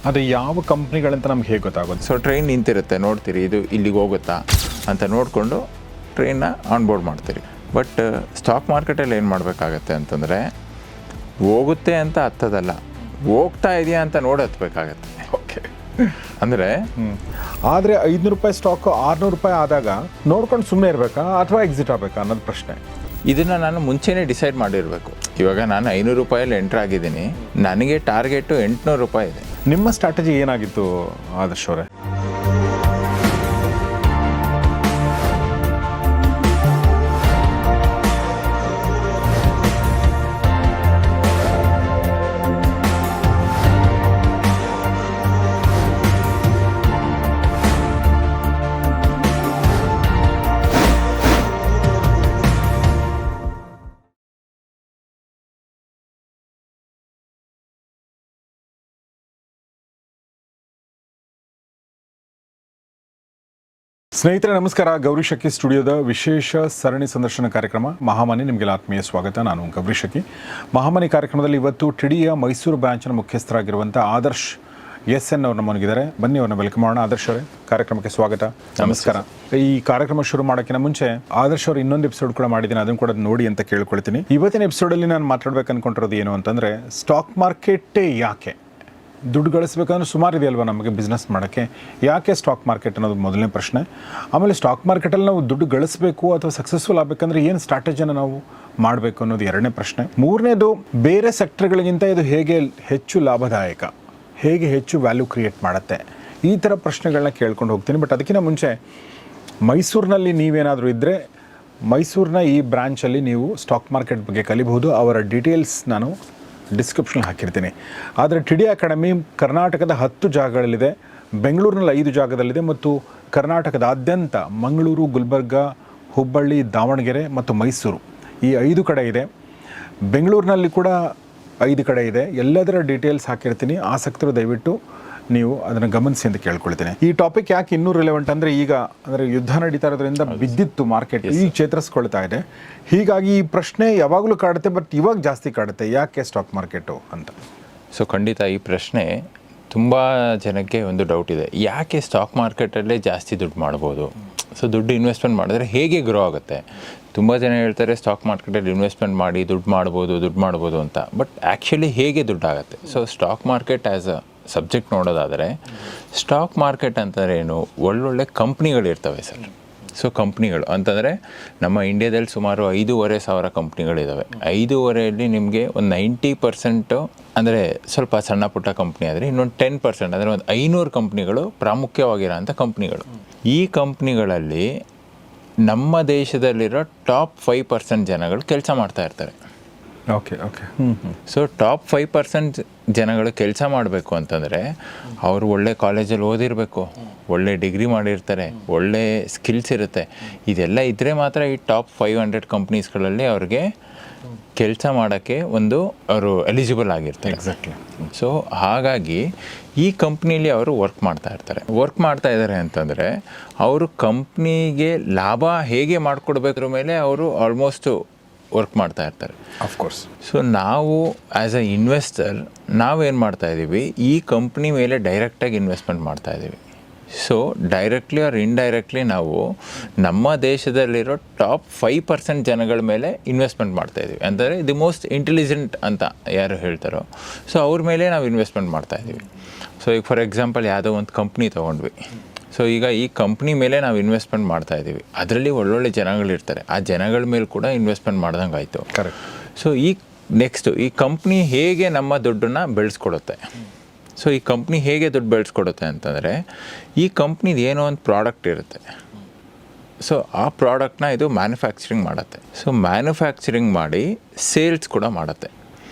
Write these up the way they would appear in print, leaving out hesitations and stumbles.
ಅದು ಯಾವ ಕಂಪ್ನಿಗಳಂತ ನಮ್ಗೆ ಹೇಗೆ ಗೊತ್ತಾಗೋದು? ಸೊ ಟ್ರೈನ್ ನಿಂತಿರುತ್ತೆ, ನೋಡ್ತೀರಿ ಇದು ಇಲ್ಲಿಗೆ ಹೋಗುತ್ತಾ ಅಂತ ನೋಡಿಕೊಂಡು ಟ್ರೈನ್ನ ಆನ್ಬೋರ್ಡ್ ಮಾಡ್ತೀರಿ. ಬಟ್ ಸ್ಟಾಕ್ ಮಾರ್ಕೆಟಲ್ಲಿ ಏನು ಮಾಡಬೇಕಾಗತ್ತೆ ಅಂತಂದರೆ, ಹೋಗುತ್ತೆ ಅಂತ ಹತ್ತದಲ್ಲ, ಹೋಗ್ತಾ ಇದೆಯಾ ಅಂತ ನೋಡಿ ಹತ್ಬೇಕಾಗತ್ತೆ. ಓಕೆ. ಅಂದರೆ ಆದರೆ 500 ರೂಪಾಯಿ ಸ್ಟಾಕು 600 ರೂಪಾಯಿ ಆದಾಗ ನೋಡ್ಕೊಂಡು ಸುಮ್ಮನೆ ಇರಬೇಕಾ ಅಥವಾ ಎಕ್ಸಿಟ್ ಆಗಬೇಕಾ ಅನ್ನೋದು ಪ್ರಶ್ನೆ. ಇದನ್ನು ನಾನು ಮುಂಚೆನೇ ಡಿಸೈಡ್ ಮಾಡಿರಬೇಕು. ಇವಾಗ ನಾನು 500 ರೂಪಾಯಲ್ಲಿ ಎಂಟ್ರ್ ಆಗಿದ್ದೀನಿ, ನನಗೆ ಟಾರ್ಗೆಟು 800 ರೂಪಾಯಿ ಇದೆ. ನಿಮ್ಮ ಸ್ಟ್ರಾಟಜಿ ಏನಾಗಿತ್ತು ಆದರ್ಶ್ ಅವರೇ? ಸ್ನೇಹಿತರೆ ನಮಸ್ಕಾರ. ಗೌರಿ ಶಕ್ಕಿ ಸ್ಟುಡಿಯೋದ ವಿಶೇಷ ಸರಣಿ ಸಂದರ್ಶನ ಕಾರ್ಯಕ್ರಮ ಮಹಾಮನಿ ನಿಮಗೆಲ್ಲ ಆತ್ಮೀಯ ಸ್ವಾಗತ. ನಾನು ಗೌರಿ ಶಕ್ಕಿ. ಮಹಾಮನಿ ಕಾರ್ಯಕ್ರಮದಲ್ಲಿ ಇವತ್ತು ಟಿಡಿಯ ಮೈಸೂರು ಬ್ರಾಂಚ್ನ ಮುಖ್ಯಸ್ಥರಾಗಿರುವಂಥ ಆದರ್ಶ್ SN ಅವ್ರು ನಮ್ಮನಿಗಿದ್ದಾರೆ. ಬನ್ನಿ ಅವ್ರನ್ನ ವೆಲ್ಕಮ್ ಮಾಡೋಣ. ಆದರ್ಶ್ ಅವರೇ, ಕಾರ್ಯಕ್ರಮಕ್ಕೆ ಸ್ವಾಗತ. ನಮಸ್ಕಾರ. ಈ ಕಾರ್ಯಕ್ರಮ ಶುರು ಮಾಡೋಕ್ಕಿಂತ ಮುಂಚೆ ಆದರ್ಶ್ ಅವರು ಇನ್ನೊಂದು ಎಪಿಸೋಡ್ ಕೂಡ ಮಾಡಿದ್ದೀನಿ, ಅದನ್ನು ಕೂಡ ನೋಡಿ ಅಂತ ಕೇಳ್ಕೊಳ್ತೀನಿ. ಇವತ್ತಿನ ಎಪಿಸೋಡಲ್ಲಿ ನಾನು ಮಾತಾಡ್ಬೇಕು ಅನ್ಕೊಂಡಿರೋದು ಏನು ಅಂತಂದರೆ, ಸ್ಟಾಕ್ ಮಾರ್ಕೆಟೇ ಯಾಕೆ? ದುಡ್ಡು ಗಳಿಸ್ಬೇಕಂದ್ರೆ ಸುಮಾರು ಇದೆಯಲ್ವ ನಮಗೆ ಬಿಸ್ನೆಸ್ ಮಾಡೋಕ್ಕೆ, ಯಾಕೆ ಸ್ಟಾಕ್ ಮಾರ್ಕೆಟ್ ಅನ್ನೋದು ಮೊದಲನೇ ಪ್ರಶ್ನೆ. ಆಮೇಲೆ ಸ್ಟಾಕ್ ಮಾರ್ಕೆಟಲ್ಲಿ ನಾವು ದುಡ್ಡು ಗಳಿಸ್ಬೇಕು ಅಥವಾ ಸಕ್ಸಸ್ಫುಲ್ ಆಗಬೇಕಂದ್ರೆ ಏನು ಸ್ಟ್ರಾಟಜಿಯನ್ನು ನಾವು ಮಾಡಬೇಕು ಅನ್ನೋದು ಎರಡನೇ ಪ್ರಶ್ನೆ. ಮೂರನೇದು, ಬೇರೆ ಸೆಕ್ಟರ್ಗಳಿಗಿಂತ ಇದು ಹೇಗೆ ಹೆಚ್ಚು ಲಾಭದಾಯಕ, ಹೇಗೆ ಹೆಚ್ಚು ವ್ಯಾಲ್ಯೂ ಕ್ರಿಯೇಟ್ ಮಾಡುತ್ತೆ, ಈ ಥರ ಪ್ರಶ್ನೆಗಳನ್ನ ಕೇಳ್ಕೊಂಡು ಹೋಗ್ತೀನಿ. ಬಟ್ ಅದಕ್ಕಿಂತ ಮುಂಚೆ, ಮೈಸೂರಿನಲ್ಲಿ ನೀವೇನಾದರೂ ಇದ್ದರೆ ಮೈಸೂರಿನ ಈ ಬ್ರಾಂಚಲ್ಲಿ ನೀವು ಸ್ಟಾಕ್ ಮಾರ್ಕೆಟ್ ಬಗ್ಗೆ ಕಲಿಬಹುದು. ಅವರ ಡೀಟೇಲ್ಸ್ ನಾನು ಡಿಸ್ಕ್ರಿಪ್ಷನ್ ಹಾಕಿರ್ತೀನಿ. ಆದರೆ ಟಿಡಿ ಅಕಾಡೆಮಿ ಕರ್ನಾಟಕದ 10 ಜಾಗಗಳಲ್ಲಿದೆ, ಬೆಂಗಳೂರಿನಲ್ಲಿ 5 ಜಾಗದಲ್ಲಿದೆ ಮತ್ತು ಕರ್ನಾಟಕದಾದ್ಯಂತ ಮಂಗಳೂರು, ಗುಲ್ಬರ್ಗ, ಹುಬ್ಬಳ್ಳಿ, ದಾವಣಗೆರೆ ಮತ್ತು ಮೈಸೂರು ಈ 5 ಕಡೆ ಇದೆ. ಬೆಂಗಳೂರಿನಲ್ಲಿ ಕೂಡ 5 ಕಡೆ ಇದೆ. ಎಲ್ಲದರ ಡೀಟೇಲ್ಸ್ ಹಾಕಿರ್ತೀನಿ. ಆಸಕ್ತರು ದಯವಿಟ್ಟು ನೀವು ಅದನ್ನು ಗಮನಿಸಿ ಅಂತ ಕೇಳ್ಕೊಳ್ತೀನಿ. ಈ ಟಾಪಿಕ್ ಯಾಕೆ ಇನ್ನೂ ರಿಲೆವೆಂಟ್ ಅಂದರೆ, ಈಗ ಅಂದರೆ ಯುದ್ಧ ನಡೀತಾ ಇರೋದ್ರಿಂದ ಬಿದ್ದಿತ್ತು ಮಾರ್ಕೆಟ್, ಈಗ ಚೇತರಿಸ್ಕೊಳ್ತಾ ಇದೆ. ಹೀಗಾಗಿ ಈ ಪ್ರಶ್ನೆ ಯಾವಾಗಲೂ ಕಾಡುತ್ತೆ, ಬಟ್ ಇವಾಗ ಜಾಸ್ತಿ ಕಾಡುತ್ತೆ, ಯಾಕೆ ಸ್ಟಾಕ್ ಮಾರ್ಕೆಟು ಅಂತ. ಸೊ ಖಂಡಿತ ಈ ಪ್ರಶ್ನೆ ತುಂಬ ಜನಕ್ಕೆ ಒಂದು ಡೌಟ್ ಇದೆ, ಯಾಕೆ ಸ್ಟಾಕ್ ಮಾರ್ಕೆಟಲ್ಲೇ ಜಾಸ್ತಿ ದುಡ್ಡು ಮಾಡ್ಬೋದು? ಸೊ ದುಡ್ಡು ಇನ್ವೆಸ್ಟ್ಮೆಂಟ್ ಮಾಡಿದ್ರೆ ಹೇಗೆ ಗ್ರೋ ಆಗುತ್ತೆ? ತುಂಬ ಜನ ಹೇಳ್ತಾರೆ ಸ್ಟಾಕ್ ಮಾರ್ಕೆಟಲ್ಲಿ ಇನ್ವೆಸ್ಟ್ಮೆಂಟ್ ಮಾಡಿ ದುಡ್ಡು ಮಾಡ್ಬೋದು ಅಂತ. ಬಟ್ ಆ್ಯಕ್ಚುಲಿ ಹೇಗೆ ದುಡ್ಡು ಆಗುತ್ತೆ? So stock market as a subject ನೋಡೋದಾದರೆ, ಸ್ಟಾಕ್ ಮಾರ್ಕೆಟ್ ಅಂತಂದರೆ ಏನು, ಒಳ್ಳೊಳ್ಳೆ ಕಂಪ್ನಿಗಳಿರ್ತವೆ ಸರ್. ಸೊ ಕಂಪ್ನಿಗಳು ಅಂತಂದರೆ ನಮ್ಮ ಇಂಡಿಯಾದಲ್ಲಿ ಸುಮಾರು 5,500 ಕಂಪ್ನಿಗಳಿದ್ದಾವೆ. 5,500ಲ್ಲಿ ನಿಮಗೆ ಒಂದು 90% ಅಂದರೆ ಸ್ವಲ್ಪ ಸಣ್ಣ ಪುಟ್ಟ ಕಂಪ್ನಿ ಆದರೆ, ಇನ್ನೊಂದು 10% ಅಂದರೆ ಒಂದು 500 ಕಂಪ್ನಿಗಳು ಪ್ರಾಮುಖ್ಯವಾಗಿರೋ ಅಂಥ ಕಂಪ್ನಿಗಳು. ಈ ಕಂಪ್ನಿಗಳಲ್ಲಿ ನಮ್ಮ ದೇಶದಲ್ಲಿರೋ ಟಾಪ್ 5% ಜನಗಳು ಕೆಲಸ ಮಾಡ್ತಾ ಇರ್ತಾರೆ. ಓಕೆ. ಸೊ ಟಾಪ್ 5% ಜನಗಳು ಕೆಲಸ ಮಾಡಬೇಕು ಅಂತಂದರೆ, ಅವರು ಒಳ್ಳೆ ಕಾಲೇಜಲ್ಲಿ ಓದಿರಬೇಕು, ಒಳ್ಳೆ ಡಿಗ್ರಿ ಮಾಡಿರ್ತಾರೆ, ಒಳ್ಳೆ ಸ್ಕಿಲ್ಸ್ ಇರುತ್ತೆ. ಇದೆಲ್ಲ ಇದ್ದರೆ ಮಾತ್ರ ಈ ಟಾಪ್ 500 ಕಂಪ್ನೀಸ್ಗಳಲ್ಲಿ ಅವ್ರಿಗೆ ಕೆಲಸ ಮಾಡೋಕ್ಕೆ ಅವರು ಎಲಿಜಿಬಲ್ ಆಗಿರ್ತಾರೆ. ಎಕ್ಸಾಕ್ಟ್ಲಿ. ಸೊ ಹಾಗಾಗಿ ಈ ಕಂಪ್ನೀಲಿ ಅವರು ವರ್ಕ್ ಮಾಡ್ತಾ ಇದ್ದಾರೆ ಅಂತಂದರೆ, ಅವರು ಕಂಪ್ನಿಗೆ ಲಾಭ ಹೇಗೆ ಮಾಡಿಕೊಡ್ಬೇಕ್ರ ಮೇಲೆ ಅವರು ಆಲ್ಮೋಸ್ಟು ವರ್ಕ್ ಮಾಡ್ತಾ ಇರ್ತಾರೆ. ಆಫ್ಕೋರ್ಸ್. ಸೊ ನಾವು ಆ್ಯಸ್ ಅ ಇನ್ವೆಸ್ಟರ್ ನಾವೇನು ಮಾಡ್ತಾಯಿದ್ದೀವಿ, ಈ ಕಂಪ್ನಿ ಮೇಲೆ ಡೈರೆಕ್ಟಾಗಿ ಇನ್ವೆಸ್ಟ್ಮೆಂಟ್ ಮಾಡ್ತಾಯಿದ್ದೀವಿ. ಸೊ ಡೈರೆಕ್ಟ್ಲಿ ಆರ್ ಇಂಡೈರೆಕ್ಟ್ಲಿ ನಾವು ನಮ್ಮ ದೇಶದಲ್ಲಿರೋ ಟಾಪ್ 5% ಜನಗಳ ಮೇಲೆ ಇನ್ವೆಸ್ಟ್ಮೆಂಟ್ ಮಾಡ್ತಾಯಿದ್ದೀವಿ. ಅಂದರೆ ದಿ ಮೋಸ್ಟ್ ಇಂಟೆಲಿಜೆಂಟ್ ಅಂತ ಯಾರು ಹೇಳ್ತಾರೋ, ಸೊ ಅವ್ರ ಮೇಲೆ ನಾವು ಇನ್ವೆಸ್ಟ್ಮೆಂಟ್ ಮಾಡ್ತಾಯಿದ್ದೀವಿ. ಸೊ ಈಗ ಫಾರ್ ಎಕ್ಸಾಂಪಲ್ ಯಾವುದೋ ಒಂದು ಕಂಪ್ನಿ ತೊಗೊಂಡ್ವಿ. ಸೊ ಈಗ ಈ ಕಂಪ್ನಿ ಮೇಲೆ ನಾವು ಇನ್ವೆಸ್ಟ್ಮೆಂಟ್ ಮಾಡ್ತಾಯಿದ್ದೀವಿ, ಅದರಲ್ಲಿ ಒಳ್ಳೊಳ್ಳೆ ಜನಗಳಿರ್ತಾರೆ, ಆ ಜನಗಳ ಮೇಲೆ ಕೂಡ ಇನ್ವೆಸ್ಟ್ಮೆಂಟ್ ಮಾಡ್ದಂಗೆ ಆಯಿತು. ಕರೆಕ್ಟ್. ಸೊ ಈ ನೆಕ್ಸ್ಟು ಈ ಕಂಪ್ನಿ ಹೇಗೆ ನಮ್ಮ ದುಡ್ಡನ್ನು ಬೆಳೆಸ್ಕೊಡುತ್ತೆ? ಸೊ ಈ ಕಂಪ್ನಿ ಹೇಗೆ ದುಡ್ಡು ಬೆಳೆಸ್ಕೊಡುತ್ತೆ ಅಂತಂದರೆ, ಈ ಕಂಪ್ನಿದು ಏನೋ ಒಂದು ಪ್ರಾಡಕ್ಟ್ ಇರುತ್ತೆ. ಸೊ ಆ ಪ್ರಾಡಕ್ಟ್ನ ಇದು ಮ್ಯಾನುಫ್ಯಾಕ್ಚರಿಂಗ್ ಮಾಡುತ್ತೆ. ಸೊ ಮ್ಯಾನುಫ್ಯಾಕ್ಚರಿಂಗ್ ಮಾಡಿ ಸೇಲ್ಸ್ ಕೂಡ ಮಾಡುತ್ತೆ.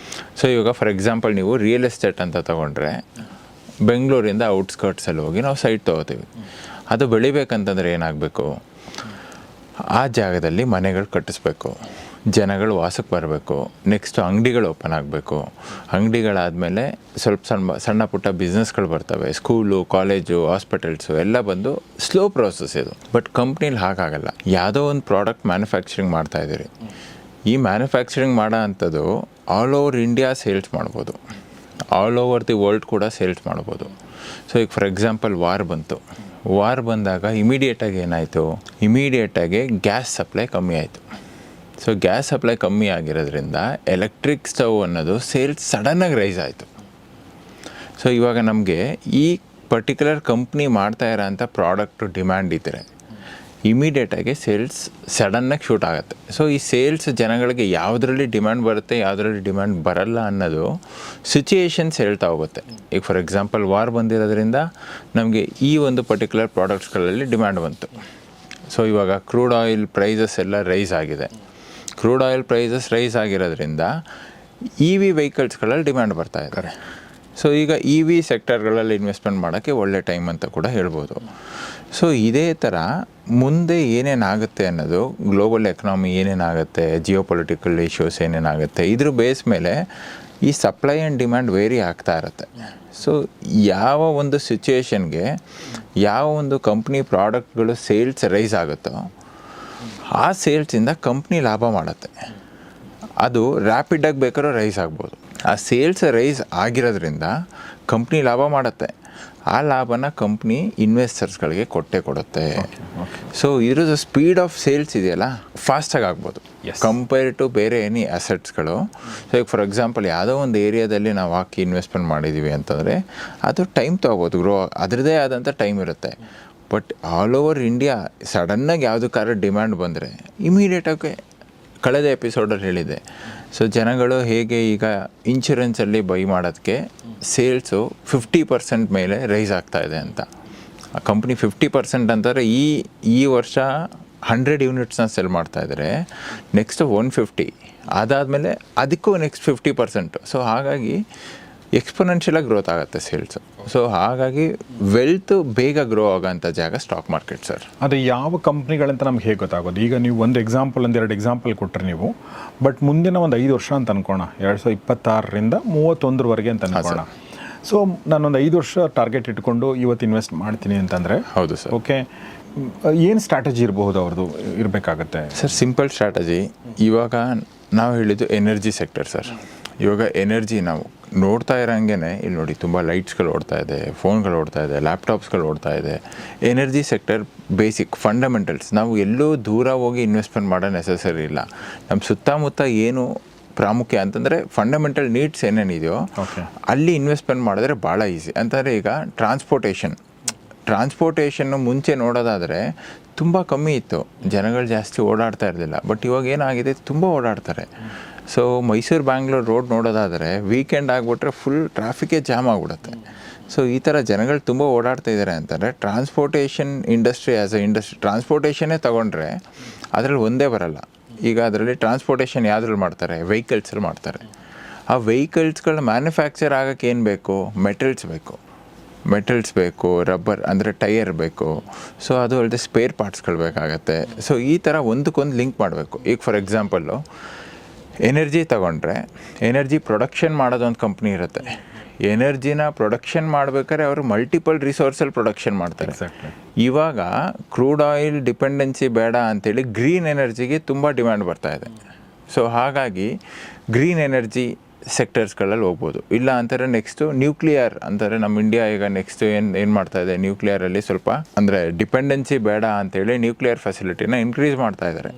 ಸೊ ಇವಾಗ ಫಾರ್ ಎಕ್ಸಾಂಪಲ್ ನೀವು ರಿಯಲ್ ಎಸ್ಟೇಟ್ ಅಂತ ತೊಗೊಂಡ್ರೆ, ಬೆಂಗಳೂರಿಂದ ಔಟ್ಸ್ಕರ್ಟ್ಸಲ್ಲಿ ಹೋಗಿ ನಾವು ಸೈಟ್ ತೊಗೋತೀವಿ. ಅದು ಬೆಳಿಬೇಕಂತಂದರೆ ಏನಾಗಬೇಕು, ಆ ಜಾಗದಲ್ಲಿ ಮನೆಗಳು ಕಟ್ಟಿಸ್ಬೇಕು, ಜನಗಳು ವಾಸಕ್ಕೆ ಬರಬೇಕು, ನೆಕ್ಸ್ಟು ಅಂಗಡಿಗಳು ಓಪನ್ ಆಗಬೇಕು, ಅಂಗಡಿಗಳಾದಮೇಲೆ ಸ್ವಲ್ಪ ಸಣ್ಣ ಪುಟ್ಟ ಬಿಸ್ನೆಸ್ಗಳು ಬರ್ತವೆ, ಸ್ಕೂಲು, ಕಾಲೇಜು, ಹಾಸ್ಪಿಟಲ್ಸು ಎಲ್ಲ ಬಂದು ಸ್ಲೋ ಪ್ರೋಸೆಸ್ ಇದು. ಬಟ್ ಕಂಪ್ನೀಲಿ ಹಾಗಾಗಲ್ಲ. ಯಾವುದೋ ಒಂದು ಪ್ರಾಡಕ್ಟ್ ಮ್ಯಾನುಫ್ಯಾಕ್ಚರಿಂಗ್ ಮಾಡ್ತಾಯಿದ್ದೀರಿ, ಈ ಮ್ಯಾನುಫ್ಯಾಕ್ಚರಿಂಗ್ ಮಾಡೋ ಅಂಥದ್ದು ಆಲ್ ಓವರ್ ಇಂಡಿಯಾ ಸೇಲ್ಸ್ ಮಾಡ್ಬೋದು, ಆಲ್ ಓವರ್ ದಿ ವರ್ಲ್ಡ್ ಕೂಡ ಸೇಲ್ಸ್ ಮಾಡ್ಬೋದು. ಸೊ ಈಗ ಫಾರ್ ಎಕ್ಸಾಂಪಲ್ ವಾರ್ ಬಂದಾಗ ಇಮಿಡಿಯೇಟಾಗಿ ಏನಾಯಿತು, ಇಮಿಡಿಯೇಟಾಗಿ ಗ್ಯಾಸ್ ಸಪ್ಲೈ ಕಮ್ಮಿ ಆಯಿತು. ಸೊ ಗ್ಯಾಸ್ ಸಪ್ಲೈ ಕಮ್ಮಿ ಆಗಿರೋದ್ರಿಂದ ಎಲೆಕ್ಟ್ರಿಕ್ ಸ್ಟವ್ ಅನ್ನೋದು ಸೇಲ್ಸ್ ಸಡನ್ನಾಗಿ ರೈಸ್ ಆಯಿತು. ಸೊ ಇವಾಗ ನಮಗೆ ಈ ಪರ್ಟಿಕ್ಯುಲರ್ ಕಂಪ್ನಿ ಮಾಡ್ತಾ ಇರೋಂಥ ಪ್ರಾಡಕ್ಟು ಡಿಮ್ಯಾಂಡ್ ಇದ್ದರೆ ಇಮಿಡಿಯೇಟಾಗಿ ಸೇಲ್ಸ್ ಸಡನ್ನಾಗಿ ಶೂಟ್ ಆಗುತ್ತೆ. ಸೊ ಈ ಸೇಲ್ಸ್ ಜನಗಳಿಗೆ ಯಾವುದರಲ್ಲಿ ಡಿಮ್ಯಾಂಡ್ ಬರುತ್ತೆ, ಯಾವುದರಲ್ಲಿ ಡಿಮ್ಯಾಂಡ್ ಬರಲ್ಲ ಅನ್ನೋದು ಸಿಚುಯೇಷನ್ಸ್ ಹೇಳ್ತಾ ಹೋಗುತ್ತೆ. ಈಗ ಫಾರ್ ಎಕ್ಸಾಂಪಲ್ ವಾರ್ ಬಂದಿರೋದ್ರಿಂದ ನಮಗೆ ಈ ಒಂದು ಪರ್ಟಿಕ್ಯುಲರ್ ಪ್ರಾಡಕ್ಟ್ಸ್ಗಳಲ್ಲಿ ಡಿಮ್ಯಾಂಡ್ ಬಂತು. ಸೊ ಇವಾಗ ಕ್ರೂಡ್ ಆಯಿಲ್ ಪ್ರೈಸಸ್ ಎಲ್ಲ ರೈಸ್ ಆಗಿದೆ. ಕ್ರೂಡ್ ಆಯಿಲ್ ಪ್ರೈಸಸ್ ರೈಸ್ ಆಗಿರೋದ್ರಿಂದ EV ವೆಹಿಕಲ್ಸ್ಗಳಲ್ಲಿ ಡಿಮ್ಯಾಂಡ್ ಬರ್ತಾ ಇದ್ದಾರೆ. ಸೊ ಈಗ EV ಸೆಕ್ಟರ್ಗಳಲ್ಲಿ ಇನ್ವೆಸ್ಟ್ಮೆಂಟ್ ಮಾಡೋಕ್ಕೆ ಒಳ್ಳೆ ಟೈಮ್ ಅಂತ ಕೂಡ ಹೇಳ್ಬೋದು. ಸೊ ಇದೇ ಥರ ಮುಂದೆ ಏನೇನಾಗುತ್ತೆ ಅನ್ನೋದು, ಗ್ಲೋಬಲ್ ಎಕನಾಮಿ ಏನೇನಾಗುತ್ತೆ, ಜಿಯೋಪೊಲಿಟಿಕಲ್ ಇಶ್ಯೂಸ್ ಏನೇನಾಗುತ್ತೆ, ಇದ್ರ ಬೇಸ್ ಮೇಲೆ ಈ ಸಪ್ಲೈ ಆ್ಯಂಡ್ ಡಿಮ್ಯಾಂಡ್ ವೇರಿ ಆಗ್ತಾ ಇರುತ್ತೆ. ಸೊ ಯಾವ ಒಂದು ಸಿಚುಯೇಷನ್ಗೆ ಯಾವ ಒಂದು ಕಂಪ್ನಿ ಪ್ರಾಡಕ್ಟ್ಗಳು ಸೇಲ್ಸ್ ರೈಸ್ ಆಗುತ್ತೋ ಆ ಸೇಲ್ಸಿಂದ ಕಂಪ್ನಿ ಲಾಭ ಮಾಡುತ್ತೆ. ಅದು ರ್ಯಾಪಿಡಾಗಿ ಬೇಕಾದ್ರೂ ರೈಸ್ ಆಗ್ಬೋದು. ಆ ಸೇಲ್ಸ್ ರೈಸ್ ಆಗಿರೋದ್ರಿಂದ ಕಂಪ್ನಿ ಲಾಭ ಮಾಡುತ್ತೆ. ಆ ಲಾಭನ ಕಂಪ್ನಿ ಇನ್ವೆಸ್ಟರ್ಸ್ಗಳಿಗೆ ಕೊಡುತ್ತೆ. ಸೊ ಇದ್ರದ್ದು ಸ್ಪೀಡ್ ಆಫ್ ಸೇಲ್ಸ್ ಇದೆಯಲ್ಲ, ಫಾಸ್ಟಾಗಿ ಆಗ್ಬೋದು ಕಂಪೇರ್ ಟು ಬೇರೆ ಎನಿ ಅಸೆಟ್ಸ್ಗಳು. ಸೊ ಈಗ ಫಾರ್ ಎಕ್ಸಾಂಪಲ್ ಯಾವುದೋ ಒಂದು ಏರಿಯಾದಲ್ಲಿ ನಾವು ಹಾಕಿ ಇನ್ವೆಸ್ಟ್ಮೆಂಟ್ ಮಾಡಿದ್ದೀವಿ ಅಂತಂದರೆ ಅದು ಟೈಮ್ ತೊಗೋಬೋದು, ಗ್ರೋ ಅದರದ್ದೇ ಆದಂಥ ಟೈಮ್ ಇರುತ್ತೆ. ಬಟ್ ಆಲ್ ಓವರ್ ಇಂಡಿಯಾ ಸಡನ್ನಾಗಿ ಯಾವುದಕ್ಕಾದ್ರೂ ಡಿಮ್ಯಾಂಡ್ ಬಂದರೆ ಇಮಿಡಿಯೇಟಾಗಿ, ಕಳೆದ ಎಪಿಸೋಡಲ್ಲಿ ಹೇಳಿದೆ, ಸೊ ಜನಗಳು ಹೇಗೆ ಈಗ ಇನ್ಶೂರೆನ್ಸಲ್ಲಿ ಬೈ ಮಾಡೋದಕ್ಕೆ ಸೇಲ್ಸು 50% ಮೇಲೆ ರೈಸ್ ಆಗ್ತಾಯಿದೆ ಅಂತ. ಆ ಕಂಪ್ನಿ 50% ಅಂತಾರೆ ಈ ವರ್ಷ 100 ಯೂನಿಟ್ಸ್ನ ಸೆಲ್ ಮಾಡ್ತಾಯಿದ್ದಾರೆ, ನೆಕ್ಸ್ಟ್ 150, ಅದಾದಮೇಲೆ ಅದಕ್ಕೂ ನೆಕ್ಸ್ಟ್ 50%. ಸೊ ಹಾಗಾಗಿ ಎಕ್ಸ್ಪೊನೆನ್ಷಿಯಲಾಗಿ ಗ್ರೋತ್ ಆಗುತ್ತೆ ಸೇಲ್ಸು. ಸೊ ಹಾಗಾಗಿ ವೆಲ್ತ್ ಬೇಗ ಗ್ರೋ ಆಗೋಂಥ ಜಾಗ ಸ್ಟಾಕ್ ಮಾರ್ಕೆಟ್ ಸರ್. ಅದು ಯಾವ ಕಂಪ್ನಿಗಳಂತ ನಮ್ಗೆ ಹೇಗೆ ಗೊತ್ತಾಗೋದು? ಈಗ ನೀವು ಒಂದು ಎಕ್ಸಾಂಪಲ್, 2 ಎಕ್ಸಾಂಪಲ್ ಕೊಟ್ಟರೆ ನೀವು, ಬಟ್ ಮುಂದಿನ ಒಂದು 5 ವರ್ಷ ಅಂತ ಅನ್ಕೋಣ, 2026ರಿಂದ 31 ಅಂತ ಅನ್ಕೋಣ. ಸೊ ನಾನೊಂದು 5 ವರ್ಷ ಟಾರ್ಗೆಟ್ ಇಟ್ಕೊಂಡು ಇವತ್ತು ಇನ್ವೆಸ್ಟ್ ಮಾಡ್ತೀನಿ ಅಂತಂದರೆ, ಹೌದು ಸರ್, ಓಕೆ, ಏನು ಸ್ಟ್ರಾಟಜಿ ಇರಬಹುದು ಅವ್ರದ್ದು ಇರಬೇಕಾಗತ್ತೆ ಸರ್? Simple strategy. ಇವಾಗ ನಾವು ಹೇಳಿದ್ದು ಎನರ್ಜಿ ಸೆಕ್ಟರ್ ಸರ್. ಇವಾಗ ಎನರ್ಜಿ ನಾವು ನೋಡ್ತಾ ಇರೋಂಗೆ ಇಲ್ಲಿ ನೋಡಿ, ತುಂಬ ಲೈಟ್ಸ್ಗಳು ಓಡ್ತಾ ಇದೆ, ಫೋನ್ಗಳು ಓಡ್ತಾ ಇದೆ, ಲ್ಯಾಪ್ಟಾಪ್ಸ್ಗಳು ಓಡ್ತಾ ಇದೆ. Energy sector basic fundamentals. ನಾವು ಎಲ್ಲೂ ದೂರ ಹೋಗಿ ಇನ್ವೆಸ್ಟ್ಮೆಂಟ್ ಮಾಡೋ ನೆಸಸರಿ ಇಲ್ಲ. ನಮ್ಮ ಸುತ್ತಮುತ್ತ ಏನು ಪ್ರಾಮುಖ್ಯ ಅಂತಂದರೆ ಫಂಡಮೆಂಟಲ್ ನೀಡ್ಸ್ ಏನೇನಿದೆಯೋ ಅಲ್ಲಿ ಇನ್ವೆಸ್ಟ್ಮೆಂಟ್ ಮಾಡಿದ್ರೆ ಭಾಳ ಈಸಿ. ಅಂತಂದರೆ ಈಗ ಟ್ರಾನ್ಸ್ಪೋರ್ಟೇಷನ್ನು ಮುಂಚೆ ನೋಡೋದಾದರೆ ತುಂಬ ಕಮ್ಮಿ ಇತ್ತು, ಜನಗಳು ಜಾಸ್ತಿ ಓಡಾಡ್ತಾ ಇರಲಿಲ್ಲ. ಬಟ್ ಇವಾಗ ಏನಾಗಿದೆ, ತುಂಬ ಓಡಾಡ್ತಾರೆ. ಸೊ ಮೈಸೂರು ಬ್ಯಾಂಗ್ಳೂರು ರೋಡ್ ನೋಡೋದಾದರೆ ವೀಕೆಂಡ್ ಆಗಿಬಿಟ್ರೆ ಫುಲ್ ಟ್ರಾಫಿಕೇ ಜಾಮ್ ಆಗಿಬಿಡುತ್ತೆ. ಸೊ ಈ ಥರ ಜನಗಳು ತುಂಬ ಓಡಾಡ್ತಾ ಇದ್ದಾರೆ ಅಂತಂದರೆ transportation industry as a industry, ಟ್ರಾನ್ಸ್ಪೋರ್ಟೇಷನ್ನೇ ತೊಗೊಂಡ್ರೆ ಅದರಲ್ಲಿ ಒಂದೇ ಬರಲ್ಲ. ಈಗ ಅದರಲ್ಲಿ ಟ್ರಾನ್ಸ್ಪೋರ್ಟೇಷನ್ ಯಾವುದ್ರಲ್ಲಿ ಮಾಡ್ತಾರೆ? ವೆಹಿಕಲ್ಸಲ್ಲಿ ಮಾಡ್ತಾರೆ. ಆ ವೆಹಿಕಲ್ಸ್ಗಳ ಮ್ಯಾನುಫ್ಯಾಕ್ಚರ್ ಆಗೋಕ್ಕೆ ಏನು ಬೇಕು? ಮೆಟಲ್ಸ್ ಬೇಕು, ರಬ್ಬರ್ ಅಂದರೆ ಟೈರ್ ಬೇಕು. ಸೊ ಅದು ಅಲ್ಲದೆ ಸ್ಪೇರ್ ಪಾರ್ಟ್ಸ್ಗಳು ಬೇಕಾಗತ್ತೆ. ಸೊ ಈ ಥರ ಒಂದಕ್ಕೊಂದು ಲಿಂಕ್ ಮಾಡಬೇಕು. ಈಗ ಫಾರ್ ಎಕ್ಸಾಂಪಲ್ಲು ಎನರ್ಜಿ ತಗೊಂಡ್ರೆ, ಎನರ್ಜಿ ಪ್ರೊಡಕ್ಷನ್ ಮಾಡೋದೊಂದು ಕಂಪ್ನಿ ಇರುತ್ತೆ. ಎನರ್ಜಿನ ಪ್ರೊಡಕ್ಷನ್ ಮಾಡ್ಬೇಕಾದ್ರೆ ಅವರು ಮಲ್ಟಿಪಲ್ ರಿಸೋರ್ಸಲ್ಲಿ ಪ್ರೊಡಕ್ಷನ್ ಮಾಡ್ತಾರೆ. ಇವಾಗ ಕ್ರೂಡ್ ಆಯಿಲ್ ಡಿಪೆಂಡೆನ್ಸಿ ಬೇಡ ಅಂಥೇಳಿ ಗ್ರೀನ್ ಎನರ್ಜಿಗೆ ತುಂಬ ಡಿಮ್ಯಾಂಡ್ ಬರ್ತಾ ಇದೆ. ಸೊ ಹಾಗಾಗಿ ಗ್ರೀನ್ ಎನರ್ಜಿ ಸೆಕ್ಟರ್ಸ್ಗಳಲ್ಲಿ ಹೋಗ್ಬೋದು. ಇಲ್ಲ ಅಂತಾರೆ ನೆಕ್ಸ್ಟು ನ್ಯೂಕ್ಲಿಯರ್ ಅಂತಾರೆ. ನಮ್ಮ ಇಂಡಿಯಾ ಈಗ ನೆಕ್ಸ್ಟ್ ಏನು ಮಾಡ್ತಾ ಇದೆ, ನ್ಯೂಕ್ಲಿಯರಲ್ಲಿ ಸ್ವಲ್ಪ ಅಂದರೆ ಡಿಪೆಂಡೆನ್ಸಿ ಬೇಡ ಅಂಥೇಳಿ ನ್ಯೂಕ್ಲಿಯರ್ ಫೆಸಿಲಿಟಿನ ಇನ್ಕ್ರೀಸ್ ಮಾಡ್ತಾ ಇದ್ದಾರೆ.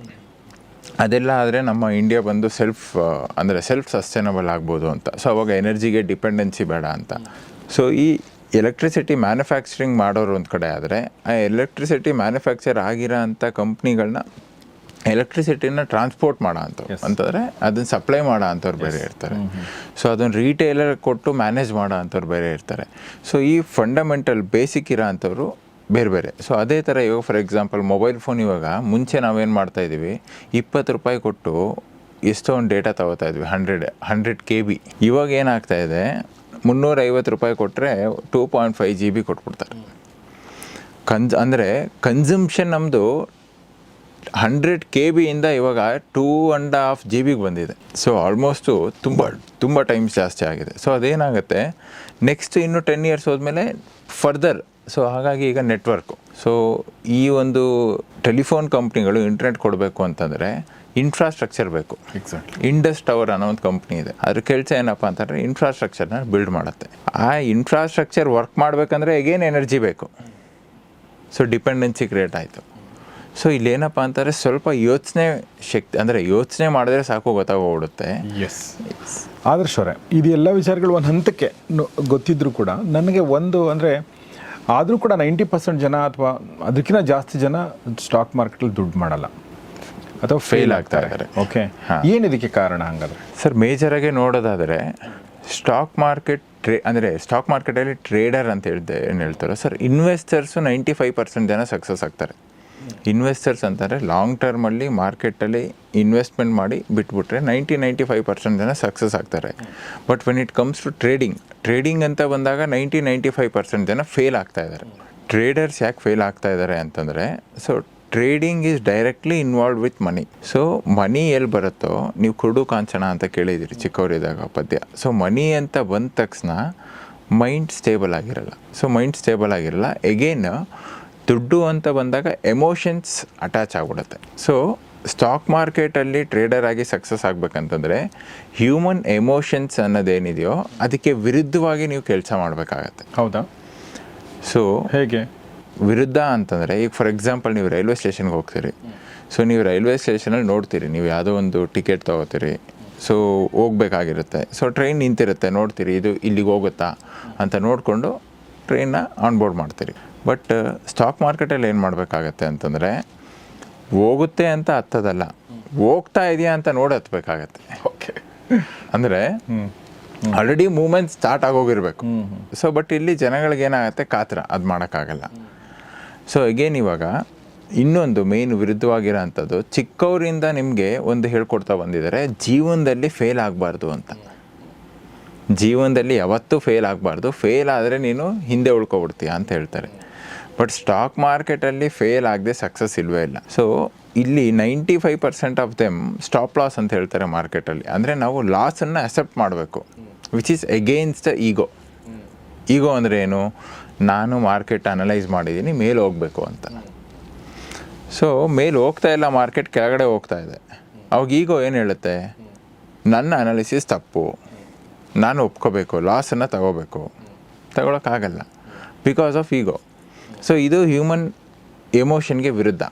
ಅದೆಲ್ಲ ಆದರೆ ನಮ್ಮ ಇಂಡಿಯಾ ಬಂದು ಸೆಲ್ಫ್ ಸಸ್ಟೈನಬಲ್ ಆಗ್ಬೋದು ಅಂತ. ಸೊ ಅವಾಗ ಎನರ್ಜಿಗೆ ಡಿಪೆಂಡೆನ್ಸಿ ಬೇಡ ಅಂತ. ಸೊ ಈ ಎಲೆಕ್ಟ್ರಿಸಿಟಿ ಮ್ಯಾನುಫ್ಯಾಕ್ಚರಿಂಗ್ ಮಾಡೋರು ಒಂದು ಕಡೆ ಆದರೆ, ಆ ಎಲೆಕ್ಟ್ರಿಸಿಟಿ ಮ್ಯಾನುಫ್ಯಾಕ್ಚರ್ ಆಗಿರೋ ಅಂಥ ಕಂಪ್ನಿಗಳನ್ನ ಎಲೆಕ್ಟ್ರಿಸಿಟಿನ ಟ್ರಾನ್ಸ್ಪೋರ್ಟ್ ಮಾಡೋ ಅಂಥವ್ರು ಅಂತಂದರೆ ಅದನ್ನು ಸಪ್ಲೈ ಮಾಡೋ ಅಂಥವ್ರು ಬೇರೆ ಇರ್ತಾರೆ. ಸೊ ಅದನ್ನು ರೀಟೇಲರ್ ಕೊಟ್ಟು ಮ್ಯಾನೇಜ್ ಮಾಡೋ ಅಂಥವ್ರು ಬೇರೆ ಇರ್ತಾರೆ. ಸೊ ಈ ಫಂಡಮೆಂಟಲ್ ಬೇಸಿಕ್ ಇರೋ ಅಂಥವ್ರು ಬೇರೆ. ಸೊ ಅದೇ ಥರ ಇವಾಗ ಫಾರ್ ಎಕ್ಸಾಂಪಲ್ ಮೊಬೈಲ್ ಫೋನ್, ಇವಾಗ ಮುಂಚೆ ನಾವೇನು ಮಾಡ್ತಾಯಿದ್ದೀವಿ, 20 ರೂಪಾಯಿ ಕೊಟ್ಟು ಎಷ್ಟೋ ಒಂದು ಡೇಟಾ ತೊಗೋತಾ ಇದ್ವಿ, 100 KB. ಇವಾಗ ಏನಾಗ್ತಾಯಿದೆ, 350 ರೂಪಾಯಿ ಕೊಟ್ಟರೆ 2.5 GB ಕೊಟ್ಬಿಡ್ತಾರೆ. ಅಂದರೆ ಕನ್ಸಂಪ್ಷನ್ ನಮ್ಮದು 100 KBಯಿಂದ ಇವಾಗ 2.5 GB ಬಂದಿದೆ. ಸೊ ಆಲ್ಮೋಸ್ಟು ತುಂಬ ಟೈಮ್ಸ್ ಜಾಸ್ತಿ ಆಗಿದೆ. ಸೊ ಅದೇನಾಗುತ್ತೆ, ನೆಕ್ಸ್ಟ್ ಇನ್ನು 10 years ಹೋದ್ಮೇಲೆ ಫರ್ದರ್. ಸೊ ಹಾಗಾಗಿ ಈಗ ನೆಟ್ವರ್ಕು, ಸೊ ಈ ಒಂದು ಟೆಲಿಫೋನ್ ಕಂಪ್ನಿಗಳು ಇಂಟರ್ನೆಟ್ ಕೊಡಬೇಕು ಅಂತಂದರೆ ಇನ್ಫ್ರಾಸ್ಟ್ರಕ್ಚರ್ ಬೇಕು. ಎಕ್ಸಾಕ್ಟ್ಲಿ. ಇಂಡಸ್ ಟವರ್ ಅನ್ನೋ ಒಂದು ಕಂಪ್ನಿ ಇದೆ. ಅದ್ರ ಕೆಲಸ ಏನಪ್ಪ ಅಂತಂದರೆ ಇನ್ಫ್ರಾಸ್ಟ್ರಕ್ಚರ್ನ ಬಿಲ್ಡ್ ಮಾಡುತ್ತೆ. ಆ ಇನ್ಫ್ರಾಸ್ಟ್ರಕ್ಚರ್ ವರ್ಕ್ ಮಾಡಬೇಕಂದ್ರೆ ಎಗೇನ್ ಎನರ್ಜಿ ಬೇಕು. ಸೊ ಡಿಪೆಂಡೆನ್ಸಿ ಕ್ರಿಯೇಟ್ ಆಯಿತು. ಸೊ ಇಲ್ಲೇನಪ್ಪ ಅಂತಾರೆ ಸ್ವಲ್ಪ ಯೋಚನೆ ಶಕ್ತಿ, ಅಂದರೆ ಯೋಚನೆ ಮಾಡಿದ್ರೆ ಸಾಕು ಗೊತ್ತಾಗೋಗ್ಬಿಡುತ್ತೆ. ಎಸ್ ಆದರ್ಶ್ ಅವರೇ, ಇದೆಲ್ಲ ವಿಚಾರಗಳು ಒಂದು ಹಂತಕ್ಕೆ ಗೊತ್ತಿದ್ರೂ ಕೂಡ ನನಗೆ ಒಂದು ಅಂದರೆ ಆದರೂ ಕೂಡ 90% ಜನ ಅಥವಾ ಅದಕ್ಕಿಂತ ಜಾಸ್ತಿ ಜನ ಸ್ಟಾಕ್ ಮಾರ್ಕೆಟಲ್ಲಿ ದುಡ್ಡು ಮಾಡಲ್ಲ ಅಥವಾ ಫೇಲ್ ಆಗ್ತಾ ಇದ್ದಾರೆ. ಓಕೆ, ಏನಿದಕ್ಕೆ ಕಾರಣ ಹಂಗಾದ್ರೆ? ಸರ್ ಮೇಜರಾಗಿ ನೋಡೋದಾದರೆ ಸ್ಟಾಕ್ ಮಾರ್ಕೆಟ್ ಅಂದರೆ ಸ್ಟಾಕ್ ಮಾರ್ಕೆಟಲ್ಲಿ ಟ್ರೇಡರ್ ಅಂತ ಏನು ಹೇಳ್ತಾರೋ ಸರ್, ಇನ್ವೆಸ್ಟರ್ಸು 95% ಜನ ಸಕ್ಸಸ್ ಆಗ್ತಾರೆ. ಇನ್ವೆಸ್ಟರ್ಸ್ ಅಂತಾರೆ ಲಾಂಗ್ ಟರ್ಮಲ್ಲಿ ಮಾರ್ಕೆಟಲ್ಲಿ ಇನ್ವೆಸ್ಟ್ಮೆಂಟ್ ಮಾಡಿ ಬಿಟ್ಬಿಟ್ರೆ 90-95% ಜನ ಸಕ್ಸಸ್ ಆಗ್ತಾರೆ. But when it comes to trading ಅಂತ ಬಂದಾಗ 90-95% ಜನ ಫೇಲ್ ಆಗ್ತಾ ಇದ್ದಾರೆ. ಟ್ರೇಡರ್ಸ್ ಯಾಕೆ ಫೇಲ್ ಆಗ್ತಾ ಇದ್ದಾರೆ ಅಂತಂದರೆ, so trading is directly involve with money. So money ಎಲ್ಲಿ ಬರುತ್ತೋ, ನೀವು ಕುರುಡು ಕಾಂಚನ ಅಂತ ಕೇಳಿದಿರಿ ಚಿಕ್ಕವರಿದ್ದಾಗ ಪದ್ಯ. ಸೊ ಮನಿ ಅಂತ ಬಂದ ತಕ್ಷಣ ಮೈಂಡ್ ಸ್ಟೇಬಲ್ ಆಗಿರಲ್ಲ. ಸೊ ಮೈಂಡ್ ಸ್ಟೇಬಲ್ ಆಗಿರಲ್ಲ. ಎಗೇನ್ ದುಡ್ಡು ಅಂತ ಬಂದಾಗ ಎಮೋಷನ್ಸ್ ಅಟ್ಯಾಚ್ ಆಗಿಬಿಡುತ್ತೆ. ಸೊ ಸ್ಟಾಕ್ ಮಾರ್ಕೆಟಲ್ಲಿ ಟ್ರೇಡರ್ ಆಗಿ ಸಕ್ಸಸ್ ಆಗಬೇಕಂತಂದರೆ ಹ್ಯೂಮನ್ ಎಮೋಷನ್ಸ್ ಅನ್ನೋದೇನಿದೆಯೋ ಅದಕ್ಕೆ ವಿರುದ್ಧವಾಗಿ ನೀವು ಕೆಲಸ ಮಾಡಬೇಕಾಗತ್ತೆ. ಹೌದಾ? ಸೊ ಹೇಗೆ ವಿರುದ್ಧ ಅಂತಂದರೆ, ಈಗ ಫಾರ್ ಎಕ್ಸಾಂಪಲ್ ನೀವು ರೈಲ್ವೆ ಸ್ಟೇಷನ್ಗೆ ಹೋಗ್ತೀರಿ. ಸೊ ನೀವು ರೈಲ್ವೆ ಸ್ಟೇಷನಲ್ಲಿ ನೋಡ್ತೀರಿ, ನೀವು ಯಾವುದೋ ಒಂದು ಟಿಕೆಟ್ ತೊಗೋತೀರಿ. ಸೊ ಹೋಗ್ಬೇಕಾಗಿರುತ್ತೆ. ಸೊ ಟ್ರೈನ್ ನಿಂತಿರುತ್ತೆ, ನೋಡ್ತೀರಿ ಇದು ಇಲ್ಲಿಗೆ ಹೋಗುತ್ತಾ ಅಂತ ನೋಡಿಕೊಂಡು ಟ್ರೈನ್ನ ಆನ್ಬೋರ್ಡ್ ಮಾಡ್ತೀರಿ. ಬಟ್ ಸ್ಟಾಕ್ ಮಾರ್ಕೆಟಲ್ಲಿ ಏನು ಮಾಡಬೇಕಾಗತ್ತೆ ಅಂತಂದರೆ, ಹೋಗುತ್ತೆ ಅಂತ ಹತ್ತದಲ್ಲ, ಹೋಗ್ತಾ ಇದೆಯಾ ಅಂತ ನೋಡಿ ಹತ್ಬೇಕಾಗತ್ತೆ. ಓಕೆ, ಅಂದರೆ ಆಲ್ರೆಡಿ ಮೂವ್ಮೆಂಟ್ ಸ್ಟಾರ್ಟ್ ಆಗೋಗಿರಬೇಕು. ಸೊ ಬಟ್ ಇಲ್ಲಿ ಜನಗಳಿಗೆ ಏನಾಗುತ್ತೆ, ಕಾತರ, ಅದು ಮಾಡೋಕ್ಕಾಗಲ್ಲ. ಸೊ ಅಗೇನ್ ಇವಾಗ ಇನ್ನೊಂದು ಮೇನ್ ವಿರುದ್ಧವಾಗಿರೋ ಅಂಥದ್ದು, ಚಿಕ್ಕವರಿಂದ ನಿಮಗೆ ಒಂದು ಹೇಳ್ಕೊಡ್ತಾ ಬಂದಿದ್ದಾರೆ, ಜೀವನದಲ್ಲಿ ಫೇಲ್ ಆಗಬಾರ್ದು ಅಂತ. ಜೀವನದಲ್ಲಿ ಯಾವತ್ತೂ ಫೇಲ್ ಆಗಬಾರ್ದು, ಫೇಲ್ ಆದರೆ ನೀನು ಹಿಂದೆ ಉಳ್ಕೊಬಿಡ್ತೀಯ ಅಂತ ಹೇಳ್ತಾರೆ. ಬಟ್ ಸ್ಟಾಕ್ ಮಾರ್ಕೆಟಲ್ಲಿ ಫೇಲ್ ಆಗದೆ ಸಕ್ಸಸ್ ಇಲ್ಲವೇ ಇಲ್ಲ. ಸೊ ಇಲ್ಲಿ 95% ಆಫ್ ದೆಮ್ ಸ್ಟಾಪ್ ಲಾಸ್ ಅಂತ ಹೇಳ್ತಾರೆ ಮಾರ್ಕೆಟಲ್ಲಿ. ಅಂದರೆ ನಾವು ಲಾಸನ್ನು ಅಕ್ಸೆಪ್ಟ್ ಮಾಡಬೇಕು, ವಿಚ್ ಈಸ್ ಅಗೇನ್ಸ್ಟ್ ದ ಈಗೋ. ಈಗೋ ಅಂದರೆ ಏನು? ನಾನು ಮಾರ್ಕೆಟ್ ಅನಲೈಸ್ ಮಾಡಿದ್ದೀನಿ, ಮೇಲೆ ಹೋಗಬೇಕು ಅಂತ. ಸೊ ಮೇಲೆ ಹೋಗ್ತಾ ಇಲ್ಲ, ಮಾರ್ಕೆಟ್ ಕೆಳಗಡೆ ಹೋಗ್ತಾ ಇದೆ. ಅವಾಗ ಈಗೋ ಏನು ಹೇಳುತ್ತೆ? ನನ್ನ ಅನಾಲಿಸಿಸ್ ತಪ್ಪು, ನಾನು ಒಪ್ಕೋಬೇಕು, ಲಾಸನ್ನು ತಗೊಳಕ್ಕಾಗಲ್ಲ ಬಿಕಾಸ್ ಆಫ್ ಈಗೋ. ಸೊ ಇದು ಹ್ಯೂಮನ್ ಎಮೋಷನ್ಗೆ ವಿರುದ್ಧ.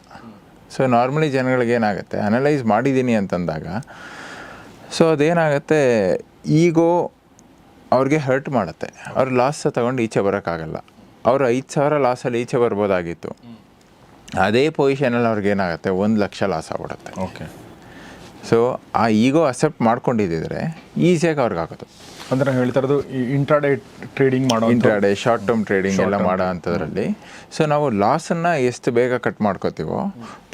ಸೊ ನಾರ್ಮಲಿ ಜನಗಳಿಗೆ ಏನಾಗುತ್ತೆ, ಅನಲೈಸ್ ಮಾಡಿದ್ದೀನಿ ಅಂತಂದಾಗ ಸೊ ಅದೇನಾಗುತ್ತೆ, ಈಗೋ ಅವ್ರಿಗೆ ಹರ್ಟ್ ಮಾಡುತ್ತೆ. ಅವ್ರು ಲಾಸ್ ತಗೊಂಡು ಈಚೆ ಬರೋಕ್ಕಾಗಲ್ಲ. ಅವರು 5,000 ಲಾಸಲ್ಲಿ ಈಚೆ ಬರ್ಬೋದಾಗಿತ್ತು. ಅದೇ ಪೊಸಿಷನಲ್ಲಿ ಅವ್ರಿಗೇನಾಗುತ್ತೆ, 1,00,000 ಲಾಸ್ ಆಗ್ಬಿಡುತ್ತೆ. ಓಕೆ. ಸೊ ಆ ಈಗೋ ಅಕ್ಸೆಪ್ಟ್ ಮಾಡ್ಕೊಂಡಿದ್ದಿದ್ರೆ ಈಸಿಯಾಗಿ ಅವ್ರಿಗೆ ಆಗೋದು. ಅಂದರೆ ನಾನು ಹೇಳ್ತಾ ಇರೋದು ಇಂಟ್ರಾಡೇ ಟ್ರೇಡಿಂಗ್ ಮಾಡೋ, ಇಂಟ್ರಾಡೇ ಶಾರ್ಟ್ ಟರ್ಮ್ ಟ್ರೇಡಿಂಗ್ ಎಲ್ಲ ಮಾಡೋ ಅಂಥದ್ರಲ್ಲಿ ಸೊ ನಾವು ಲಾಸನ್ನು ಎಷ್ಟು ಬೇಗ ಕಟ್ ಮಾಡ್ಕೋತೀವೋ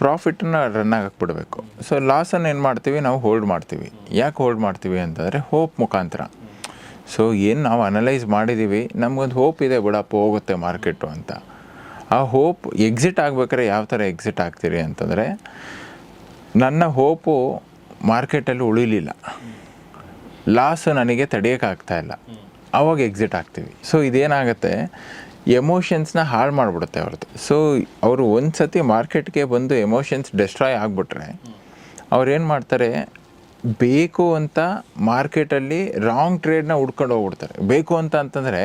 ಪ್ರಾಫಿಟನ್ನು ರನ್ ಆಗಕ್ಕೆ ಬಿಡಬೇಕು. ಸೊ ಲಾಸನ್ನು ಏನು ಮಾಡ್ತೀವಿ, ನಾವು ಹೋಲ್ಡ್ ಮಾಡ್ತೀವಿ. ಯಾಕೆ ಹೋಲ್ಡ್ ಮಾಡ್ತೀವಿ ಅಂತಂದರೆ ಹೋಪ್ ಮುಖಾಂತರ. ಸೊ ಏನು ನಾವು ಅನಲೈಸ್ ಮಾಡಿದ್ದೀವಿ, ನಮಗೊಂದು ಹೋಪ್ ಇದೆ, ಬಿಡಪ್ಪ ಹೋಗುತ್ತೆ ಮಾರ್ಕೆಟು ಅಂತ. ಆ ಹೋಪ್ ಎಕ್ಸಿಟ್ ಆಗ್ಬೇಕಾದ್ರೆ ಯಾವ ಥರ ಎಕ್ಸಿಟ್ ಆಗ್ತೀರಿ ಅಂತಂದರೆ, ನನ್ನ ಹೋಪು ಮಾರ್ಕೆಟಲ್ಲಿ ಉಳಿಲಿಲ್ಲ, ಲಾಸು ನನಗೆ ತಡೆಯೋಕ್ಕಾಗ್ತಾಯಿಲ್ಲ, ಆವಾಗ ಎಕ್ಸಿಟ್ ಆಗ್ತೀವಿ. ಸೊ ಇದೇನಾಗುತ್ತೆ, ಎಮೋಷನ್ಸ್ನ ಹಾಳು ಮಾಡಿಬಿಡುತ್ತೆ ಅವ್ರದ್ದು. ಸೊ ಅವರು ಒಂದು ಸತಿ ಮಾರ್ಕೆಟ್ಗೆ ಬಂದು ಎಮೋಷನ್ಸ್ ಡೆಸ್ಟ್ರಾಯ್ ಆಗಿಬಿಟ್ರೆ ಅವ್ರೇನು ಮಾಡ್ತಾರೆ, ಬೇಕು ಅಂತ ಮಾರ್ಕೆಟಲ್ಲಿ ರಾಂಗ್ ಟ್ರೇಡ್ನ ಹುಡ್ಕೊಂಡು ಹೋಗ್ಬಿಡ್ತಾರೆ. ಬೇಕು ಅಂತಂದರೆ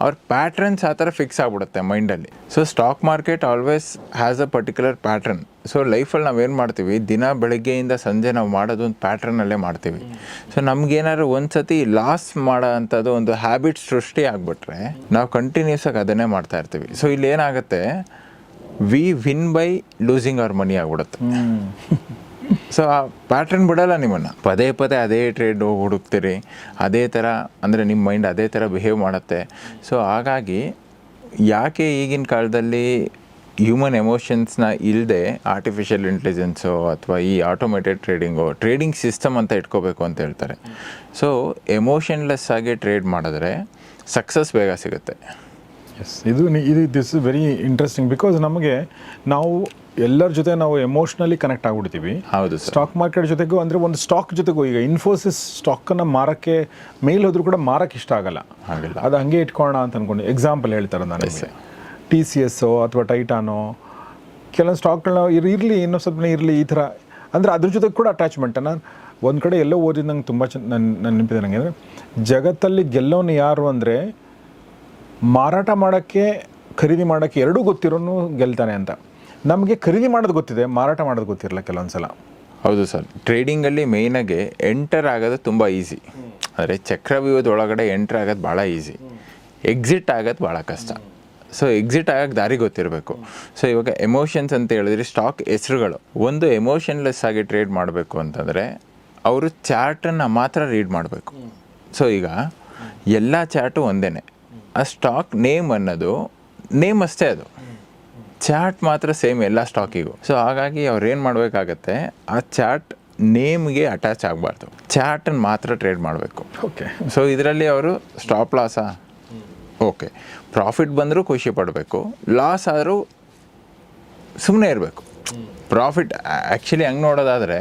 ಅವ್ರ ಪ್ಯಾಟ್ರನ್ಸ್ ಆ ಥರ ಫಿಕ್ಸ್ ಆಗಿಬಿಡುತ್ತೆ ಮೈಂಡಲ್ಲಿ. So stock market always has a particular pattern. So ಲೈಫಲ್ಲಿ ನಾವೇನು ಮಾಡ್ತೀವಿ, ದಿನ ಬೆಳಗ್ಗೆಯಿಂದ ಸಂಜೆ ನಾವು ಮಾಡೋದು ಒಂದು ಪ್ಯಾಟ್ರನ್ನಲ್ಲೇ ಮಾಡ್ತೀವಿ. ಸೊ ನಮಗೇನಾದ್ರು ಒಂದು ಸತಿ ಲಾಸ್ ಮಾಡೋ ಅಂಥದ್ದು ಒಂದು ಹ್ಯಾಬಿಟ್ ಸೃಷ್ಟಿ ಆಗಿಬಿಟ್ರೆ ನಾವು ಕಂಟಿನ್ಯೂಸ್ ಆಗಿ ಅದನ್ನೇ ಮಾಡ್ತಾ ಇರ್ತೀವಿ. ಸೊ ಇಲ್ಲಿ ಏನಾಗುತ್ತೆ, we win by losing hour ಮನಿ ಆಗಿಬಿಡುತ್ತೆ. ಸೊ ಆ ಪ್ಯಾಟ್ರನ್ ಬಿಡಲ್ಲ ನಿಮ್ಮನ್ನು. ಪದೇ ಪದೇ ಅದೇ ಟ್ರೇಡ್ ಹುಡುಕ್ತೀರಿ, ಅದೇ ಥರ, ಅಂದರೆ ನಿಮ್ಮ ಮೈಂಡ್ ಅದೇ ಥರ ಬಿಹೇವ್ ಮಾಡುತ್ತೆ. ಸೊ ಹಾಗಾಗಿ ಯಾಕೆ ಈಗಿನ ಕಾಲದಲ್ಲಿ ಹ್ಯೂಮನ್ ಎಮೋಷನ್ಸ್ನ ಇಲ್ಲದೆ ಆರ್ಟಿಫಿಷಿಯಲ್ ಇಂಟೆಲಿಜೆನ್ಸು ಅಥವಾ ಈ ಆಟೋಮೇಟೆಡ್ ಟ್ರೇಡಿಂಗ್ ಸಿಸ್ಟಮ್ ಅಂತ ಇಟ್ಕೋಬೇಕು ಅಂತ ಹೇಳ್ತಾರೆ. ಸೊ ಎಮೋಷನ್ಲೆಸ್ ಆಗಿ ಟ್ರೇಡ್ ಮಾಡಿದ್ರೆ ಸಕ್ಸಸ್ ಬೇಗ ಸಿಗುತ್ತೆ. ಎಸ್, ಇದು this is very interesting. Because ನಮಗೆ ನಾವು ಎಲ್ಲರ ಜೊತೆ ನಾವು ಎಮೋಷ್ನಲಿ ಕನೆಕ್ಟ್ ಆಗಿಬಿಡ್ತೀವಿ. ಹೌದು. ಸ್ಟಾಕ್ ಮಾರ್ಕೆಟ್ ಜೊತೆಗೂ ಅಂದರೆ ಒಂದು ಸ್ಟಾಕ್ ಜೊತೆಗೂ, ಈಗ ಇನ್ಫೋಸಿಸ್ ಸ್ಟಾಕನ್ನು ಮಾರಕ್ಕೆ ಮೇಲ್ ಹೋದ್ರೂ ಕೂಡ ಮಾರಕ್ಕೆ ಇಷ್ಟ ಆಗಲ್ಲ, ಅದು ಹಂಗೆ ಇಟ್ಕೊಳ್ಳೋಣ ಅಂತ ಅಂದ್ಕೊಂಡು ಎಕ್ಸಾಂಪಲ್ ಹೇಳ್ತಾರೆ ನಾನು. TCS ಅಥವಾ ಟೈಟಾನೋ ಕೆಲವೊಂದು ಸ್ಟಾಕ್ಗಳನ್ನ ಇರಲಿ, ಇನ್ನೂ ಸ್ವಲ್ಪ ಇರಲಿ, ಈ ಥರ ಅಂದರೆ ಅದ್ರ ಜೊತೆಗೆ ಕೂಡ ಅಟ್ಯಾಚ್ಮೆಂಟ್. ನಾನು ಒಂದು ಕಡೆ ಎಲ್ಲೋ ಓದಿದ ನಂಗೆ ತುಂಬ ನನ್ನ ನೆನಪಿದೆ ನನಗೆ, ಅಂದರೆ ಜಗತ್ತಲ್ಲಿ ಗೆಲ್ಲೋನು ಯಾರು ಅಂದರೆ ಮಾರಾಟ ಮಾಡೋಕ್ಕೆ ಖರೀದಿ ಮಾಡೋಕ್ಕೆ ಎರಡೂ ಗೊತ್ತಿರೋನು ಗೆಲ್ತಾನೆ ಅಂತ. ನಮಗೆ ಖರೀದಿ ಮಾಡೋದು ಗೊತ್ತಿದೆ, ಮಾರಾಟ ಮಾಡೋದು ಗೊತ್ತಿರಲ್ಲ ಕೆಲವೊಂದು ಸಲ. ಹೌದು ಸರ್, ಟ್ರೇಡಿಂಗಲ್ಲಿ ಮೇಯ್ನಾಗಿ ಎಂಟರ್ ಆಗೋದು ತುಂಬ ಈಸಿ. ಅಂದರೆ ಚಕ್ರವ್ಯೂಹದ ಒಳಗಡೆ ಎಂಟರ್ ಆಗೋದು ಭಾಳ ಈಸಿ, ಎಕ್ಸಿಟ್ ಆಗೋದು ಭಾಳ ಕಷ್ಟ. ಸೊ ಎಕ್ಸಿಟ್ ಆಗೋಕ್ಕೆ ದಾರಿ ಗೊತ್ತಿರಬೇಕು. ಸೊ ಇವಾಗ ಎಮೋಷನ್ಸ್ ಅಂತ ಹೇಳಿದ್ರೆ ಸ್ಟಾಕ್ ಹೆಸರುಗಳು, ಒಂದು ಎಮೋಷನ್ಲೆಸ್ ಆಗಿ ಟ್ರೇಡ್ ಮಾಡಬೇಕು ಅಂತಂದರೆ ಅವರು ಚಾರ್ಟನ್ನು ಮಾತ್ರ ರೀಡ್ ಮಾಡಬೇಕು. ಸೊ ಈಗ ಎಲ್ಲ ಚಾರ್ಟು ಒಂದೇ, ಆ ಸ್ಟಾಕ್ ನೇಮ್ ಅನ್ನೋದು ನೇಮ್ ಅಷ್ಟೇ, ಅದು ಚಾರ್ಟ್ ಮಾತ್ರ ಸೇಮ್ ಎಲ್ಲ ಸ್ಟಾಕಿಗೂ. ಸೊ ಹಾಗಾಗಿ ಅವ್ರು ಏನು ಮಾಡಬೇಕಾಗತ್ತೆ, ಆ ಚಾರ್ಟ್ ನೇಮ್ಗೆ ಅಟ್ಯಾಚ್ ಆಗಬಾರ್ದು, ಚಾರ್ಟನ್ನು ಮಾತ್ರ ಟ್ರೇಡ್ ಮಾಡಬೇಕು. ಓಕೆ. ಸೊ ಇದರಲ್ಲಿ ಅವರು ಸ್ಟಾಪ್ ಲಾಸಾ, ಓಕೆ, ಪ್ರಾಫಿಟ್ ಬಂದರೂ ಖುಷಿ ಪಡಬೇಕು, ಲಾಸ್ ಆದರೂ ಸುಮ್ಮನೆ ಇರಬೇಕು. ಪ್ರಾಫಿಟ್ ಆ್ಯಕ್ಚುಲಿ ಹಂಗೆ ನೋಡೋದಾದರೆ